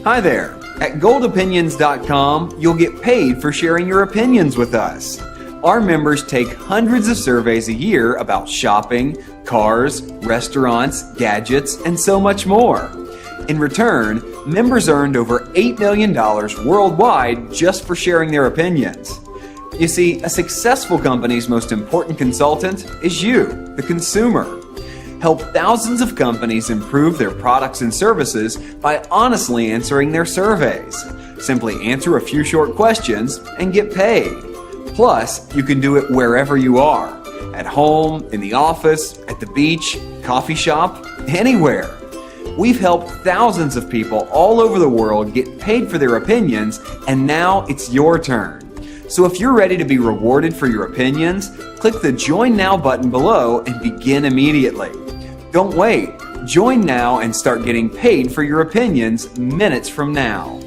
Hi there. At GOLDopinions.com, you'll get paid for sharing your opinions with us. Our members take hundreds of surveys a year about shopping, cars, restaurants, gadgets, and so much more. In return, members earned over $8 million worldwide just for sharing their opinions. You see, a successful company's most important consultant is you, the consumer. Help thousands of companies improve their products and services by honestly answering their surveys. Simply answer a few short questions and get paid. Plus, you can do it wherever you are. At home, in the office, at the beach, coffee shop, anywhere. We've helped thousands of people all over the world get paid for their opinions, and now it's your turn. So if you're ready to be rewarded for your opinions, click the Join Now button below and begin immediately. Don't wait. Join now and start getting paid for your opinions minutes from now.